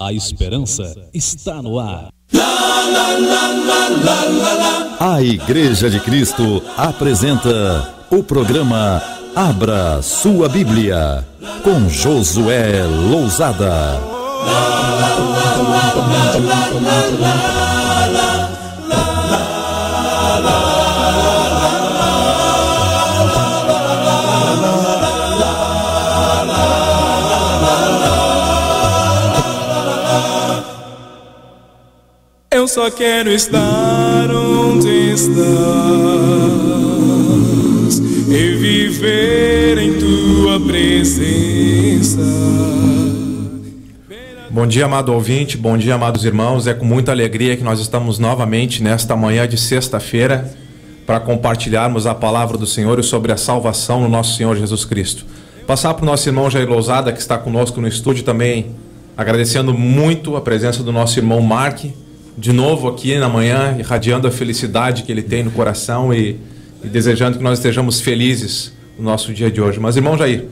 A esperança está no ar. A Igreja de Cristo apresenta o programa Abra Sua Bíblia, com Josué Lousada. Eu só quero estar onde estás e viver em tua presença. Bom dia, amado ouvinte, bom dia, amados irmãos. É com muita alegria que nós estamos novamente nesta manhã de sexta-feira para compartilharmos a palavra do Senhor e sobre a salvação no nosso Senhor Jesus Cristo. Passar para o nosso irmão Jair Lousada, que está conosco no estúdio também, agradecendo muito a presença do nosso irmão Mark, de novo aqui na manhã, irradiando a felicidade que ele tem no coração e desejando que nós estejamos felizes no nosso dia de hoje. Mas, irmão Jair,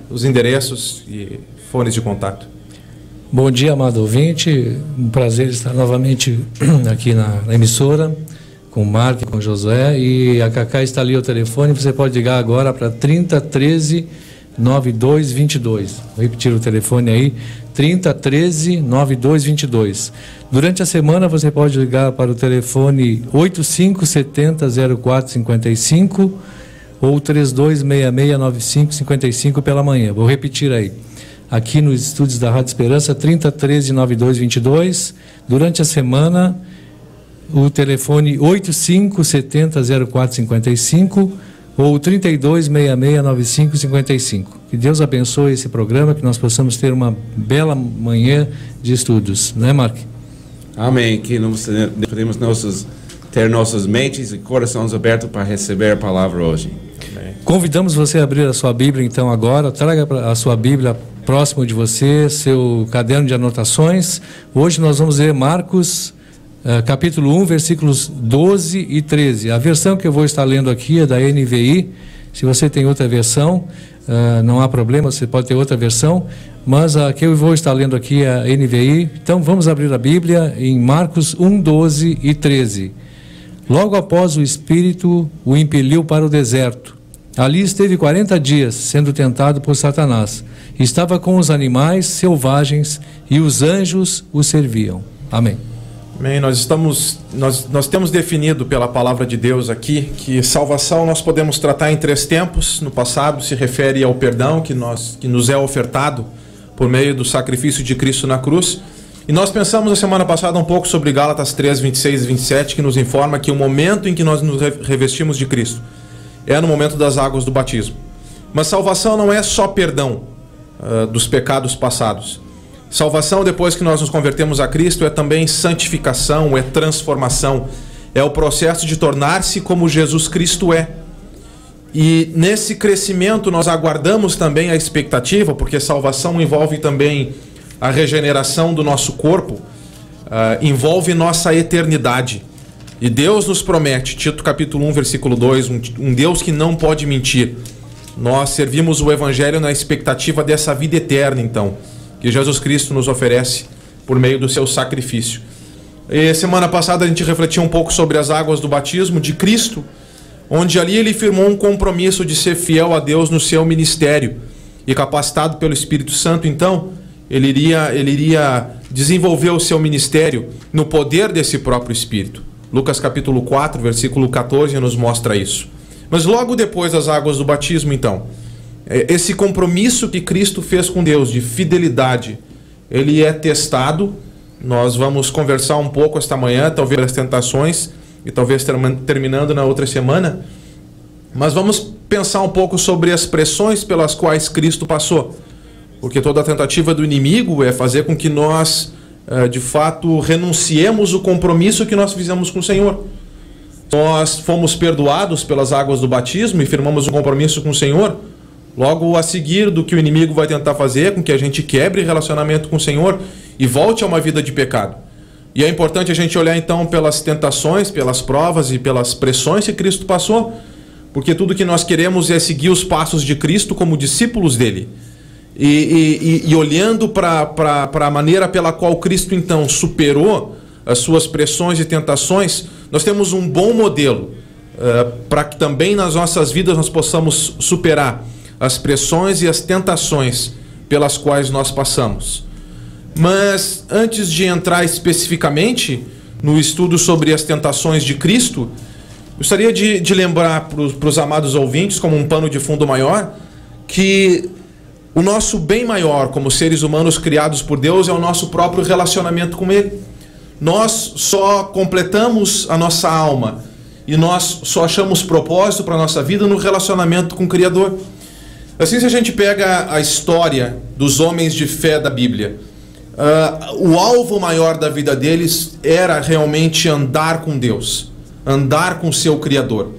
os endereços e fones de contato. Bom dia, amado ouvinte. Um prazer estar novamente aqui na emissora com o Mark e com o Josué. E a Cacá está ali o telefone. Você pode ligar agora para 3013 9222. Vou repetir o telefone aí, 3013 9222. Durante a semana você pode ligar para o telefone 8570-0455 ou 3266-9555 pela manhã. Vou repetir aí. Aqui nos estúdios da Rádio Esperança, 3013 9222. Durante a semana, o telefone 8570-0455 ou 3266-9555. Que Deus abençoe esse programa, que nós possamos ter uma bela manhã de estudos. Não é, Mark? Amém. Que nós podemos ter nossas mentes e corações abertos para receber a palavra hoje. Amém. Convidamos você a abrir a sua Bíblia então agora. Traga a sua Bíblia próximo de você, seu caderno de anotações. Hoje nós vamos ler Marcos capítulo 1, versículos 12 e 13. A versão que eu vou estar lendo aqui é da NVI. Se você tem outra versão, não há problema, você pode ter outra versão, mas a que eu vou estar lendo aqui é a NVI. Então vamos abrir a Bíblia em Marcos 1, 12 e 13. Logo após o Espírito o impeliu para o deserto. Ali esteve 40 dias, sendo tentado por Satanás. Estava com os animais selvagens e os anjos o serviam. Amém. Amém. Nós temos definido pela palavra de Deus aqui que salvação nós podemos tratar em três tempos. No passado se refere ao perdão que nos é ofertado por meio do sacrifício de Cristo na cruz. E nós pensamos na semana passada um pouco sobre Gálatas 3, 26 e 27, que nos informa que o momento em que nós nos revestimos de Cristo é no momento das águas do batismo. Mas salvação não é só perdão dos pecados passados. Salvação, depois que nós nos convertemos a Cristo, é também santificação, é transformação, é o processo de tornar-se como Jesus Cristo é. E nesse crescimento nós aguardamos também a expectativa, porque salvação envolve também a regeneração do nosso corpo, envolve nossa eternidade. E Deus nos promete, Tito capítulo 1, versículo 2, um Deus que não pode mentir. Nós servimos o Evangelho na expectativa dessa vida eterna, então, que Jesus Cristo nos oferece por meio do seu sacrifício. E semana passada a gente refletiu um pouco sobre as águas do batismo de Cristo, onde ali ele firmou um compromisso de ser fiel a Deus no seu ministério. E capacitado pelo Espírito Santo, então, ele iria desenvolver o seu ministério no poder desse próprio Espírito. Lucas capítulo 4, versículo 14 nos mostra isso. Mas logo depois das águas do batismo, então, esse compromisso que Cristo fez com Deus de fidelidade, ele é testado. Nós vamos conversar um pouco esta manhã, talvez as tentações, e talvez terminando na outra semana. Mas vamos pensar um pouco sobre as pressões pelas quais Cristo passou. Porque toda a tentativa do inimigo é fazer com que nós, de fato, renunciemos o compromisso que nós fizemos com o Senhor. Nós fomos perdoados pelas águas do batismo e firmamos um compromisso com o Senhor. Logo a seguir do que o inimigo vai tentar fazer com que a gente quebre relacionamento com o Senhor e volte a uma vida de pecado. E é importante a gente olhar então pelas tentações, pelas provas e pelas pressões que Cristo passou, porque tudo que nós queremos é seguir os passos de Cristo como discípulos dele. E olhando para a maneira pela qual Cristo então superou as suas pressões e tentações, nós temos um bom modelo para que também nas nossas vidas nós possamos superar as pressões e as tentações pelas quais nós passamos. Mas antes de entrar especificamente no estudo sobre as tentações de Cristo, gostaria de lembrar para os amados ouvintes, como um pano de fundo maior, que o nosso bem maior como seres humanos criados por Deus é o nosso próprio relacionamento com Ele. Nós só completamos a nossa alma e nós só achamos propósito para a nossa vida no relacionamento com o Criador. Assim, se a gente pega a história dos homens de fé da Bíblia, o alvo maior da vida deles era realmente andar com Deus, andar com o seu Criador.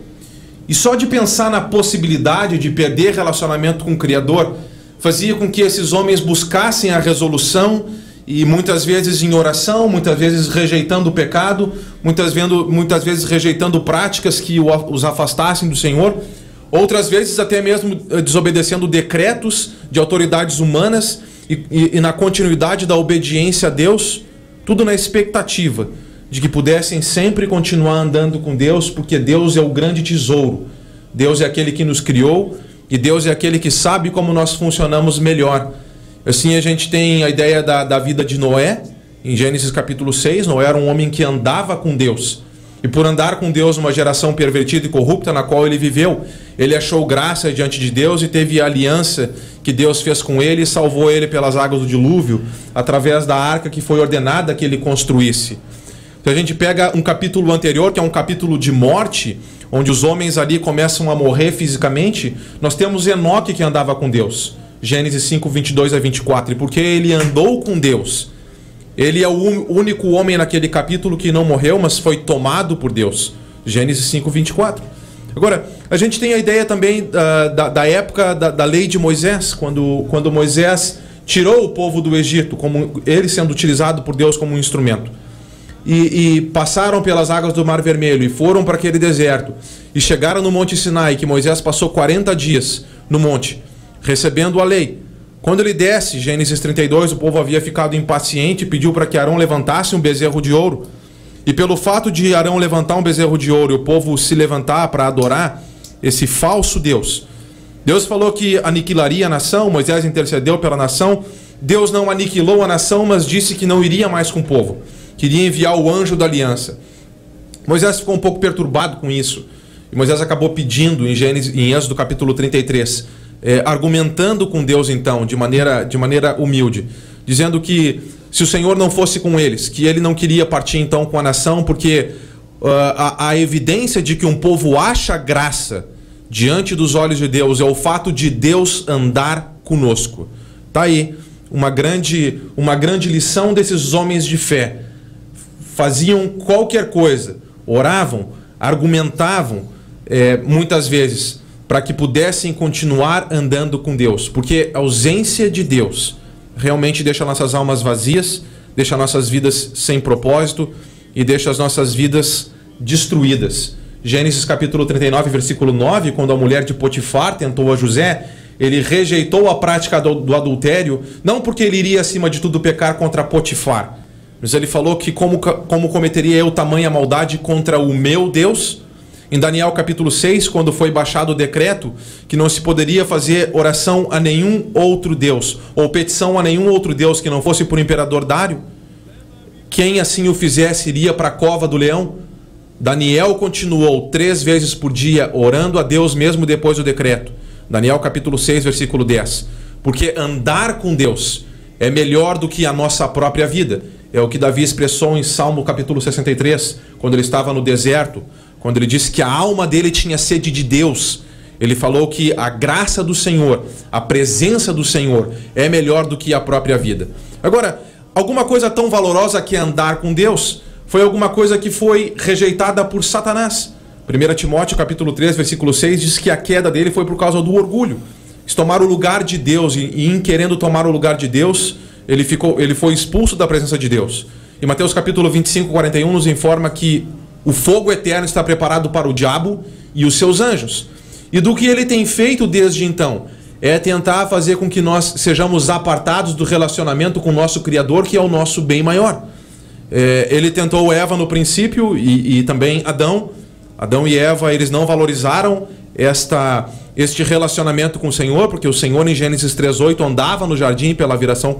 E só de pensar na possibilidade de perder relacionamento com o Criador fazia com que esses homens buscassem a resolução, e muitas vezes em oração, muitas vezes rejeitando o pecado, muitas vezes rejeitando práticas que os afastassem do Senhor, outras vezes até mesmo desobedecendo decretos de autoridades humanas e na continuidade da obediência a Deus, tudo na expectativa de que pudessem sempre continuar andando com Deus, porque Deus é o grande tesouro, Deus é aquele que nos criou e Deus é aquele que sabe como nós funcionamos melhor. Assim a gente tem a ideia da vida de Noé, em Gênesis capítulo 6, Noé era um homem que andava com Deus. E por andar com Deus numa geração pervertida e corrupta na qual ele viveu, ele achou graça diante de Deus e teve a aliança que Deus fez com ele e salvou ele pelas águas do dilúvio, através da arca que foi ordenada que ele construísse. Então a gente pega um capítulo anterior, que é um capítulo de morte, onde os homens ali começam a morrer fisicamente. Nós temos Enoque que andava com Deus. Gênesis 5, 22 a 24. E porque ele andou com Deus, ele é o único homem naquele capítulo que não morreu, mas foi tomado por Deus. Gênesis 5, 24. Agora, a gente tem a ideia também da época da lei de Moisés, quando Moisés tirou o povo do Egito, como ele sendo utilizado por Deus como um instrumento. E passaram pelas águas do Mar Vermelho e foram para aquele deserto. E chegaram no Monte Sinai, que Moisés passou 40 dias no monte, recebendo a lei. Quando ele desce, Gênesis 32, o povo havia ficado impaciente e pediu para que Arão levantasse um bezerro de ouro. E pelo fato de Arão levantar um bezerro de ouro e o povo se levantar para adorar esse falso Deus, Deus falou que aniquilaria a nação. Moisés intercedeu pela nação. Deus não aniquilou a nação, mas disse que não iria mais com o povo, queria enviar o anjo da aliança. Moisés ficou um pouco perturbado com isso. E Moisés acabou pedindo em Êxodo capítulo 33, argumentando com Deus então, de maneira humilde, dizendo que se o Senhor não fosse com eles, que ele não queria partir então com a nação, porque a evidência de que um povo acha graça diante dos olhos de Deus é o fato de Deus andar conosco. Está aí uma grande lição desses homens de fé. Faziam qualquer coisa, oravam, argumentavam, muitas vezes, para que pudessem continuar andando com Deus, porque a ausência de Deus realmente deixa nossas almas vazias, deixa nossas vidas sem propósito e deixa as nossas vidas destruídas. Gênesis capítulo 39, versículo 9, quando a mulher de Potifar tentou a José, ele rejeitou a prática do adultério, não porque ele iria acima de tudo pecar contra Potifar, mas ele falou que como cometeria eu tamanha maldade contra o meu Deus. Em Daniel capítulo 6, quando foi baixado o decreto que não se poderia fazer oração a nenhum outro Deus, ou petição a nenhum outro Deus que não fosse por imperador Dário, quem assim o fizesse iria para a cova do leão. Daniel continuou 3 vezes por dia orando a Deus mesmo depois do decreto. Daniel capítulo 6, versículo 10. Porque andar com Deus é melhor do que a nossa própria vida. É o que Davi expressou em Salmo capítulo 63, quando ele estava no deserto, quando ele disse que a alma dele tinha sede de Deus. Ele falou que a graça do Senhor, a presença do Senhor é melhor do que a própria vida. Agora, alguma coisa tão valorosa que é andar com Deus foi alguma coisa que foi rejeitada por Satanás. 1 Timóteo capítulo 3, versículo 6 diz que a queda dele foi por causa do orgulho. Quis tomar o lugar de Deus e em querendo tomar o lugar de Deus, ele foi expulso da presença de Deus. E Mateus capítulo 25, 41 nos informa que o fogo eterno está preparado para o diabo e os seus anjos. E do que ele tem feito desde então? é tentar fazer com que nós sejamos apartados do relacionamento com o nosso Criador, que é o nosso bem maior. Ele tentou Eva no princípio e também Adão. Adão e Eva, eles não valorizaram este relacionamento com o Senhor, porque o Senhor em Gênesis 3:8 andava no jardim pela viração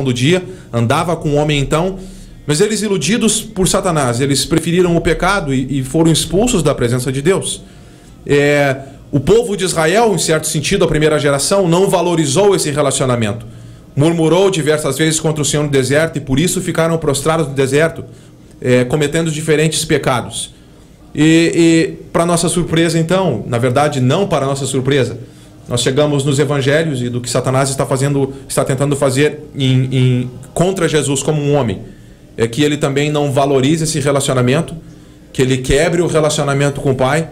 do dia, andava com o homem então, mas eles, iludidos por Satanás, eles preferiram o pecado e foram expulsos da presença de Deus. O povo de Israel, em certo sentido, a primeira geração, não valorizou esse relacionamento. Murmurou diversas vezes contra o Senhor no deserto e por isso ficaram prostrados no deserto, cometendo diferentes pecados. E para nossa surpresa, então, na verdade, não para nossa surpresa, nós chegamos nos evangelhos e do que Satanás está tentando fazer contra Jesus como um homem, é que ele também não valorize esse relacionamento, que ele quebre o relacionamento com o Pai,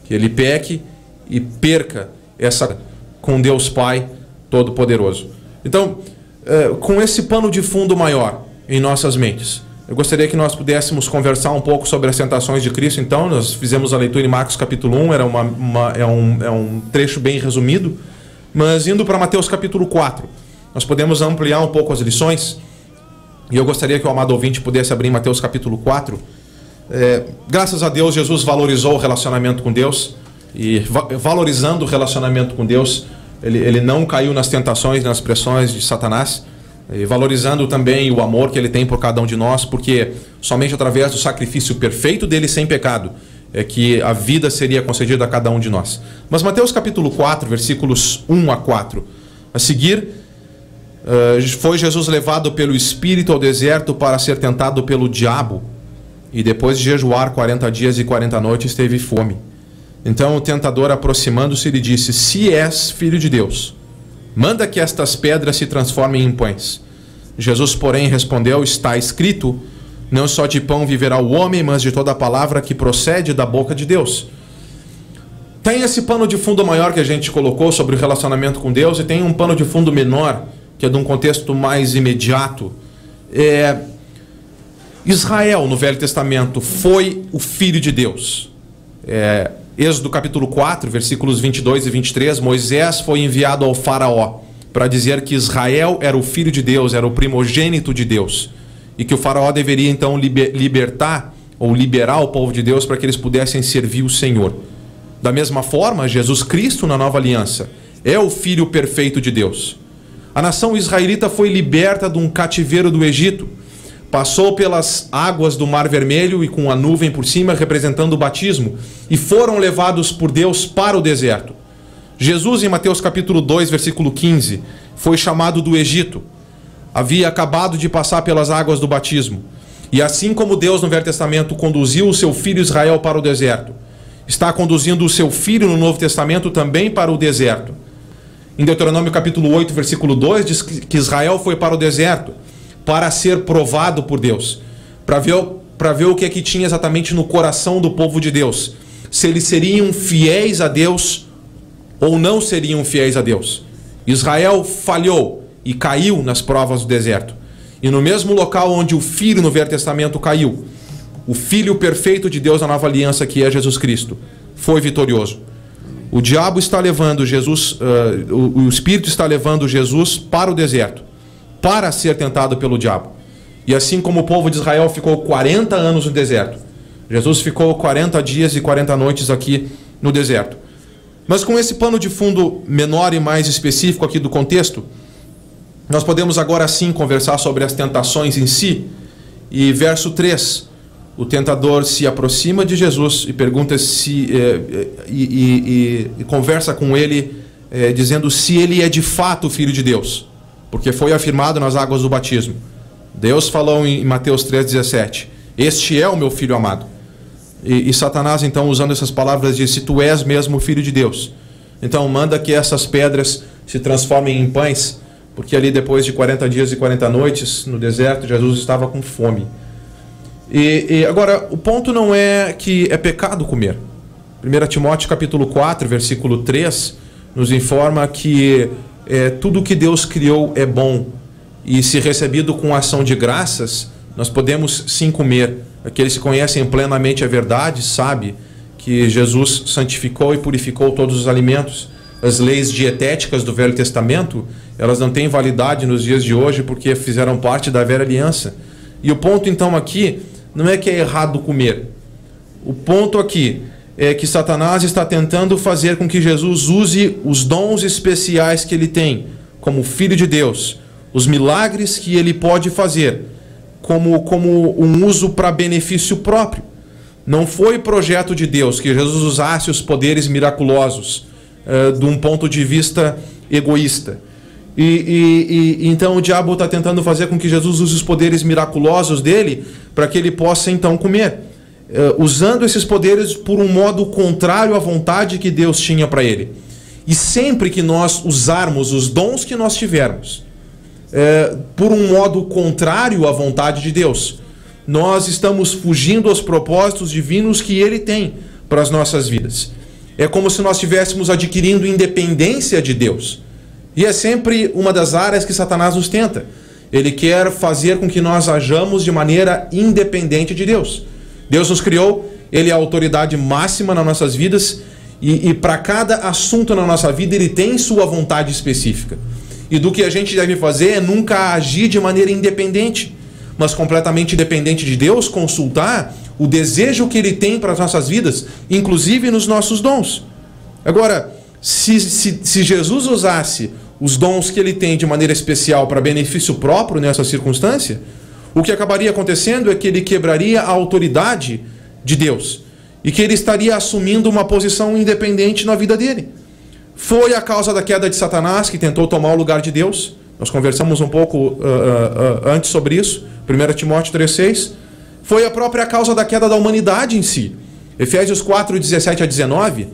que ele peque e perca essa com Deus Pai Todo-Poderoso. Então, com esse pano de fundo maior em nossas mentes, eu gostaria que nós pudéssemos conversar um pouco sobre as tentações de Cristo. Então, nós fizemos a leitura em Marcos capítulo 1, é um trecho bem resumido, mas indo para Mateus capítulo 4, nós podemos ampliar um pouco as lições, e eu gostaria que o amado ouvinte pudesse abrir em Mateus capítulo 4. Graças a Deus, Jesus valorizou o relacionamento com Deus, e valorizando o relacionamento com Deus, ele não caiu nas tentações, nas pressões de Satanás, e valorizando também o amor que ele tem por cada um de nós, porque somente através do sacrifício perfeito dele sem pecado é que a vida seria concedida a cada um de nós. Mas Mateus capítulo 4, versículos 1 a 4. A seguir, foi Jesus levado pelo Espírito ao deserto para ser tentado pelo diabo, e depois de jejuar 40 dias e 40 noites teve fome. Então o tentador, aproximando-se, lhe disse: se és filho de Deus, manda que estas pedras se transformem em pães. Jesus, porém, respondeu: está escrito, não só de pão viverá o homem, mas de toda a palavra que procede da boca de Deus. Tem esse pano de fundo maior que a gente colocou sobre o relacionamento com Deus, e tem um pano de fundo menor, que é de um contexto mais imediato. Israel, no Velho Testamento, foi o filho de Deus. Êxodo capítulo 4, versículos 22 e 23, Moisés foi enviado ao faraó para dizer que Israel era o filho de Deus, era o primogênito de Deus, e que o faraó deveria então libertar ou liberar o povo de Deus para que eles pudessem servir o Senhor. Da mesma forma, Jesus Cristo na nova aliança é o filho perfeito de Deus. A nação israelita foi liberta de um cativeiro do Egito, passou pelas águas do Mar Vermelho e com a nuvem por cima, representando o batismo, e foram levados por Deus para o deserto. Jesus, em Mateus capítulo 2, versículo 15, foi chamado do Egito. Havia acabado de passar pelas águas do batismo. E assim como Deus no Velho Testamento conduziu o seu filho Israel para o deserto, está conduzindo o seu filho no Novo Testamento também para o deserto. Em Deuteronômio capítulo 8, versículo 2, diz que Israel foi para o deserto para ser provado por Deus, para ver o que é que tinha exatamente no coração do povo de Deus, se eles seriam fiéis a Deus ou não seriam fiéis a Deus. Israel falhou e caiu nas provas do deserto, e no mesmo local onde o Filho no Velho Testamento caiu, o Filho perfeito de Deus na nova aliança, que é Jesus Cristo, foi vitorioso. O diabo está levando Jesus, o Espírito está levando Jesus para o deserto, para ser tentado pelo diabo. E assim como o povo de Israel ficou 40 anos no deserto, Jesus ficou 40 dias e 40 noites aqui no deserto. Mas com esse pano de fundo menor e mais específico aqui do contexto, nós podemos agora sim conversar sobre as tentações em si. E verso 3, o tentador se aproxima de Jesus e pergunta e conversa com ele, dizendo se ele é de fato o Filho de Deus, porque foi afirmado nas águas do batismo. Deus falou em Mateus 3,17: este é o meu Filho amado. E Satanás, então, usando essas palavras, diz: se tu és mesmo o Filho de Deus, então manda que essas pedras se transformem em pães, porque ali depois de 40 dias e 40 noites no deserto, Jesus estava com fome. E agora, o ponto não é que é pecado comer. 1 Timóteo capítulo 4, versículo 3, nos informa que tudo que Deus criou é bom, e se recebido com ação de graças, nós podemos sim comer. Aqueles que conhecem plenamente a verdade sabem que Jesus santificou e purificou todos os alimentos. as leis dietéticas do Velho Testamento, elas não têm validade nos dias de hoje porque fizeram parte da velha aliança. E o ponto então aqui não é que é errado comer. O ponto aqui é que Satanás está tentando fazer com que Jesus use os dons especiais que ele tem como Filho de Deus, os milagres que ele pode fazer, como um uso para benefício próprio. Não foi projeto de Deus que Jesus usasse os poderes miraculosos de um ponto de vista egoísta. Então o diabo está tentando fazer com que Jesus use os poderes miraculosos dele para que ele possa então comer, usando esses poderes por um modo contrário à vontade que Deus tinha para ele. E sempre que nós usarmos os dons que nós tivermos por um modo contrário à vontade de Deus, nós estamos fugindo aos propósitos divinos que ele tem para as nossas vidas. É como se nós estivéssemos adquirindo independência de Deus. E é sempre uma das áreas que Satanás nos tenta. Ele quer fazer com que nós hajamos de maneira independente de Deus. Deus nos criou, ele é a autoridade máxima nas nossas vidas, e para cada assunto na nossa vida ele tem sua vontade específica. E do que a gente deve fazer é nunca agir de maneira independente, mas completamente dependente de Deus, consultar o desejo que ele tem para as nossas vidas, inclusive nos nossos dons. Agora, se Jesus usasse os dons que ele tem de maneira especial para benefício próprio nessa circunstância, o que acabaria acontecendo é que ele quebraria a autoridade de Deus e que ele estaria assumindo uma posição independente na vida dele. Foi a causa da queda de Satanás, que tentou tomar o lugar de Deus. Nós conversamos um pouco antes sobre isso, 1 Timóteo 3,6. Foi a própria causa da queda da humanidade em si. Efésios 4, 17 a 19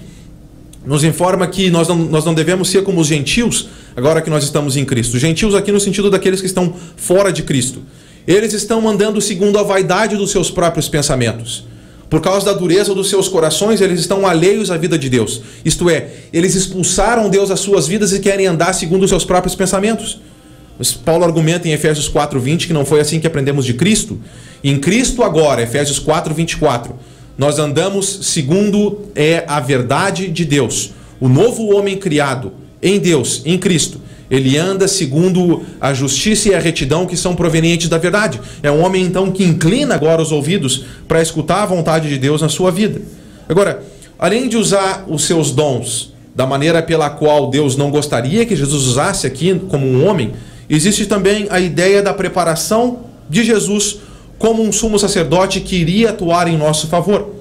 nos informa que nós não devemos ser como os gentios, agora que nós estamos em Cristo. Gentios aqui no sentido daqueles que estão fora de Cristo. Eles estão andando segundo a vaidade dos seus próprios pensamentos. Por causa da dureza dos seus corações, eles estão alheios à vida de Deus. Isto é, eles expulsaram Deus das suas vidas e querem andar segundo os seus próprios pensamentos. Mas Paulo argumenta em Efésios 4:20 que não foi assim que aprendemos de Cristo. Em Cristo agora, Efésios 4:24, nós andamos segundo a verdade de Deus. O novo homem criado em Deus, em Cristo, ele anda segundo a justiça e a retidão que são provenientes da verdade. É um homem, então, que inclina agora os ouvidos para escutar a vontade de Deus na sua vida. Agora, além de usar os seus dons da maneira pela qual Deus não gostaria que Jesus usasse aqui como um homem, existe também a ideia da preparação de Jesus como um sumo sacerdote que iria atuar em nosso favor.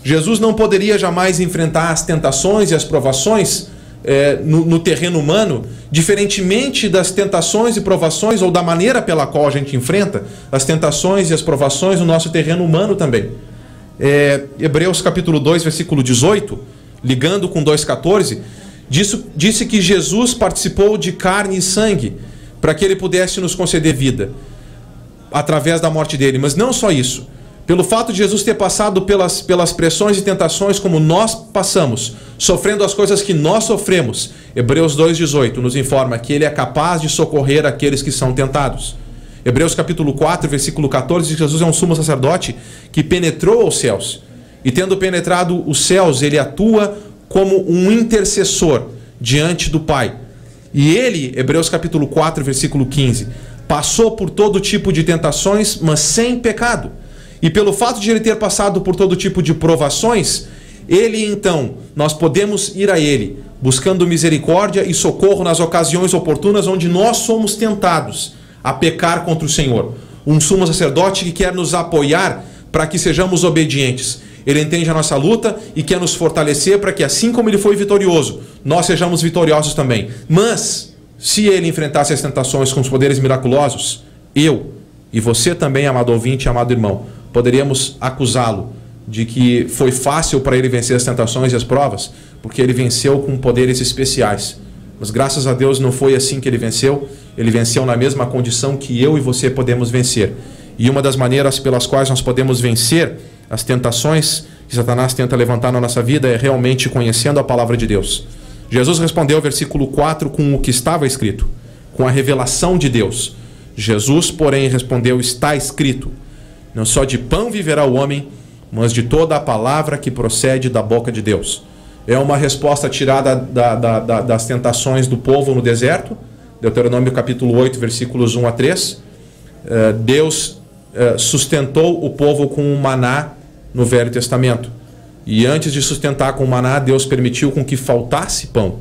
Jesus não poderia jamais enfrentar as tentações e as provações no terreno humano, diferentemente das tentações e provações, ou da maneira pela qual a gente enfrenta as tentações e as provações no nosso terreno humano também. Hebreus capítulo 2, versículo 18, ligando com 2,14, disse que Jesus participou de carne e sangue para que ele pudesse nos conceder vida através da morte dele. Mas não só isso. Pelo fato de Jesus ter passado pelas pressões e tentações como nós passamos, sofrendo as coisas que nós sofremos, Hebreus 2,18 nos informa que ele é capaz de socorrer aqueles que são tentados. Hebreus capítulo 4, versículo 14, diz que Jesus é um sumo sacerdote que penetrou os céus. E tendo penetrado os céus, ele atua como um intercessor diante do Pai. E ele, Hebreus capítulo 4, versículo 15, passou por todo tipo de tentações, mas sem pecado. E pelo fato de ele ter passado por todo tipo de provações, nós podemos ir a ele, buscando misericórdia e socorro nas ocasiões oportunas onde nós somos tentados a pecar contra o Senhor. Um sumo sacerdote que quer nos apoiar para que sejamos obedientes. Ele entende a nossa luta e quer nos fortalecer para que, assim como ele foi vitorioso, nós sejamos vitoriosos também. Mas, se ele enfrentasse as tentações com os poderes miraculosos, eu e você também, amado ouvinte e amado irmão, poderíamos acusá-lo de que foi fácil para ele vencer as tentações e as provas, porque ele venceu com poderes especiais. Mas graças a Deus não foi assim que ele venceu. Ele venceu na mesma condição que eu e você podemos vencer. E uma das maneiras pelas quais nós podemos vencer as tentações que Satanás tenta levantar na nossa vida é realmente conhecendo a palavra de Deus. Jesus respondeu, versículo 4, com o que estava escrito, com a revelação de Deus. Jesus, porém, respondeu, está escrito, não só de pão viverá o homem, mas de toda a palavra que procede da boca de Deus. É uma resposta tirada das tentações do povo no deserto. Deuteronômio capítulo 8, versículos 1 a 3. Deus sustentou o povo com o maná no Velho Testamento. E antes de sustentar com o maná, Deus permitiu com que faltasse pão.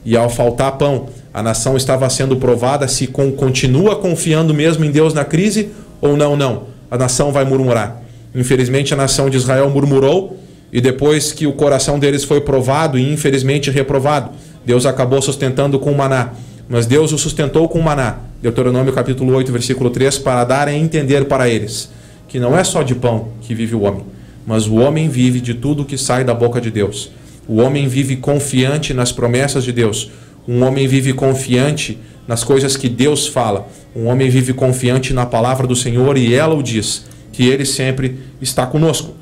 E ao faltar pão, a nação estava sendo provada se continua confiando mesmo em Deus na crise ou não. A nação vai murmurar. Infelizmente, a nação de Israel murmurou, e depois que o coração deles foi provado e infelizmente reprovado, Deus acabou sustentando com o maná. Mas Deus o sustentou com o maná. Deuteronômio capítulo 8, versículo 3, para dar a entender para eles que não é só de pão que vive o homem, mas o homem vive de tudo que sai da boca de Deus. O homem vive confiante nas promessas de Deus. Um homem vive confiante nas coisas que Deus fala. Um homem vive confiante na palavra do Senhor, e ela o diz, que Ele sempre está conosco.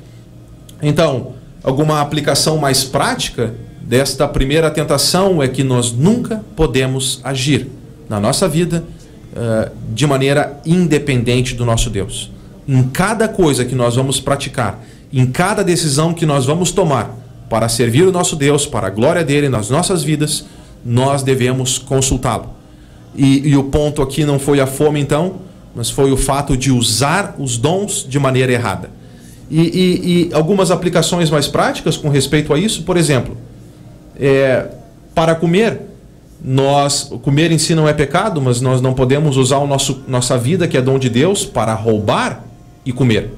Então, alguma aplicação mais prática desta primeira tentação é que nós nunca podemos agir na nossa vida de maneira independente do nosso Deus. Em cada coisa que nós vamos praticar, em cada decisão que nós vamos tomar para servir o nosso Deus, para a glória dele nas nossas vidas, nós devemos consultá-lo. E o ponto aqui não foi a fome, então, mas foi o fato de usar os dons de maneira errada. E algumas aplicações mais práticas com respeito a isso, por exemplo, para comer, comer em si não é pecado, mas nós não podemos usar nossa vida, que é dom de Deus, para roubar e comer.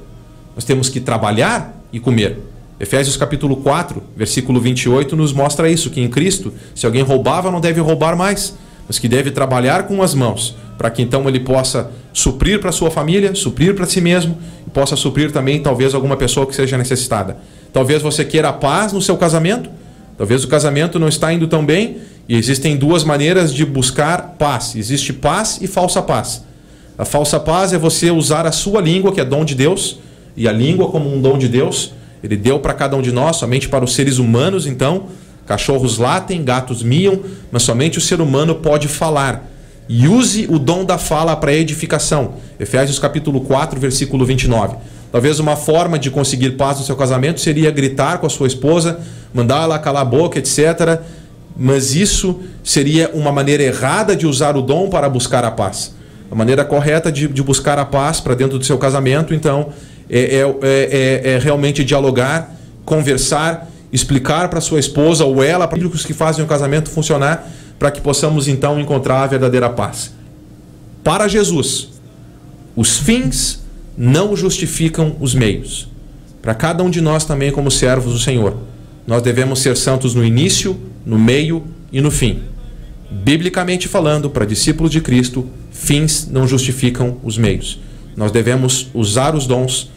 Nós temos que trabalhar e comer. Efésios capítulo 4, versículo 28 nos mostra isso, que em Cristo, se alguém roubava, não deve roubar mais, mas que deve trabalhar com as mãos, para que então ele possa suprir para a sua família, suprir para si mesmo, e possa suprir também talvez alguma pessoa que seja necessitada. Talvez você queira paz no seu casamento, talvez o casamento não está indo tão bem, e existem duas maneiras de buscar paz. Existe paz e falsa paz. A falsa paz é você usar a sua língua, que é dom de Deus, e a língua como um dom de Deus, Ele deu para cada um de nós, somente para os seres humanos, então. Cachorros latem, gatos miam, mas somente o ser humano pode falar. E use o dom da fala para edificação. Efésios capítulo 4, versículo 29. Talvez uma forma de conseguir paz no seu casamento seria gritar com a sua esposa, mandar ela calar a boca, etc. Mas isso seria uma maneira errada de usar o dom para buscar a paz. A maneira correta de buscar a paz para dentro do seu casamento, então, é realmente dialogar, conversar, explicar para sua esposa ou ela, para os que fazem o casamento funcionar, para que possamos então encontrar a verdadeira paz. Para Jesus, os fins não justificam os meios. Para cada um de nós também, como servos do Senhor, nós devemos ser santos no início, no meio e no fim. Biblicamente falando, para discípulos de Cristo, fins não justificam os meios. Nós devemos usar os dons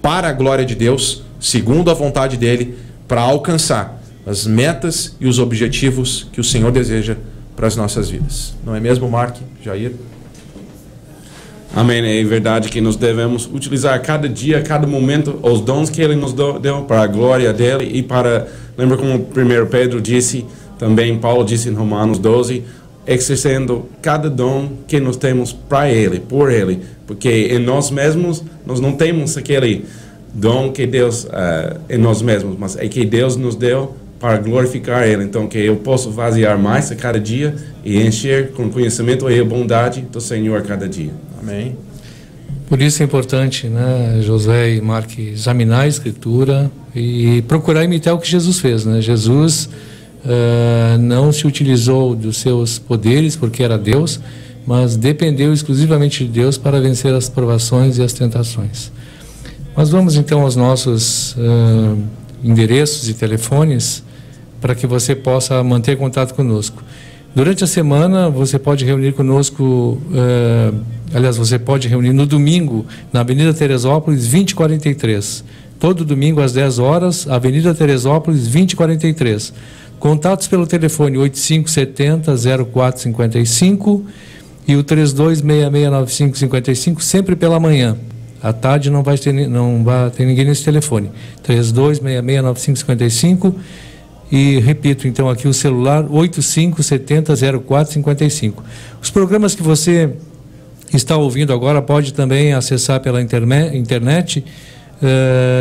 para a glória de Deus, segundo a vontade dele, para alcançar as metas e os objetivos que o Senhor deseja para as nossas vidas. Não é mesmo, Mark, Jair? Amém. É verdade que nós devemos utilizar cada dia, cada momento, os dons que Ele nos deu para a glória dele e para... Lembra como 1 Pedro disse, também Paulo disse em Romanos 12, exercendo cada dom que nós temos para Ele, por Ele. Porque em nós mesmos, nós não temos aquele dom que Deus, em nós mesmos, mas é que Deus nos deu para glorificar Ele. Então, que eu posso vaziar mais a cada dia e encher com conhecimento e a bondade do Senhor a cada dia. Amém. Por isso é importante, né, José e Mark, examinar a Escritura e procurar imitar o que Jesus fez, né? Jesus não se utilizou dos seus poderes porque era Deus, mas dependeu exclusivamente de Deus para vencer as provações e as tentações. Mas vamos então aos nossos endereços e telefones para que você possa manter contato conosco. Durante a semana você pode reunir conosco, aliás, você pode reunir no domingo na Avenida Teresópolis 2043. Todo domingo às 10 horas, Avenida Teresópolis 2043. Contatos pelo telefone 8570-0455 e o 32669555, sempre pela manhã. À tarde não vai ter ninguém nesse telefone. 32669555 e repito então aqui o celular 8570-0455. Os programas que você está ouvindo agora pode também acessar pela internet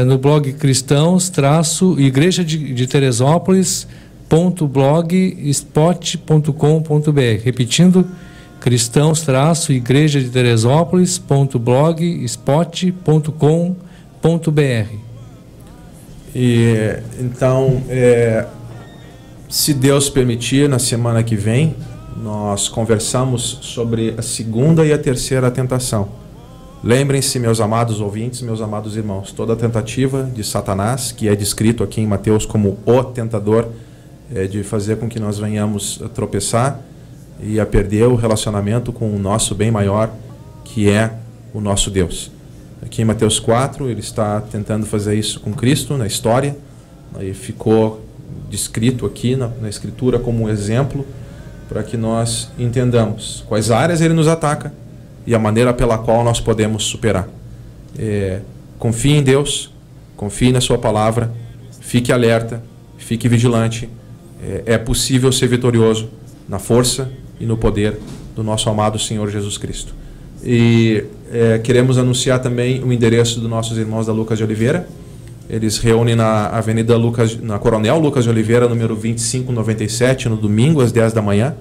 no blog cristãos-igreja de Teresópolis.blogspot.com.br. Repetindo, cristãos-igreja de Teresópolis.blogspot.com.br. E então, se Deus permitir, na semana que vem nós conversamos sobre a segunda e a terceira tentação. Lembrem-se, meus amados ouvintes, meus amados irmãos, toda tentativa de Satanás, que é descrito aqui em Mateus como o tentador, de fazer com que nós venhamos a tropeçar e a perder o relacionamento com o nosso bem maior, que é o nosso Deus. Aqui em Mateus 4, ele está tentando fazer isso com Cristo na história, e ficou descrito aqui na Escritura como um exemplo para que nós entendamos quais áreas ele nos ataca e a maneira pela qual nós podemos superar. Confie em Deus, confie na sua palavra, fique alerta, fique vigilante. É possível ser vitorioso na força e no poder do nosso amado Senhor Jesus Cristo. E queremos anunciar também o endereço dos nossos irmãos da Lucas de Oliveira. Eles reúnem na Avenida na Coronel Lucas de Oliveira, número 2597, no domingo, às 10 da manhã.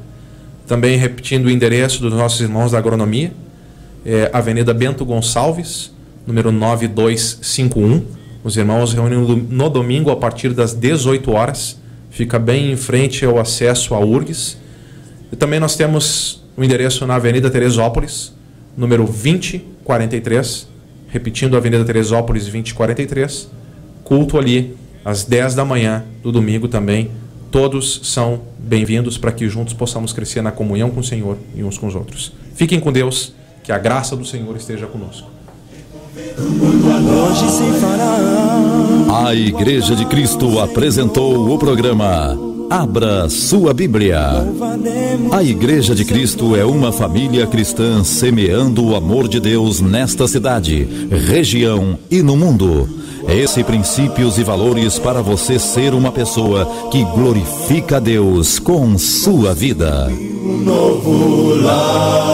Também repetindo o endereço dos nossos irmãos da Agronomia, Avenida Bento Gonçalves, número 9251. Os irmãos reúnem no domingo a partir das 18 horas. Fica bem em frente ao acesso à URGS. E também nós temos o endereço na Avenida Teresópolis, número 2043. Repetindo, Avenida Teresópolis 2043. Culto ali às 10 da manhã do domingo também. Todos são bem-vindos para que juntos possamos crescer na comunhão com o Senhor e uns com os outros. Fiquem com Deus, que a graça do Senhor esteja conosco. A Igreja de Cristo apresentou o programa Abra Sua Bíblia. A Igreja de Cristo é uma família cristã semeando o amor de Deus nesta cidade, região e no mundo. Princípios e valores para você ser uma pessoa que glorifica a Deus com sua vida. Um novo lar.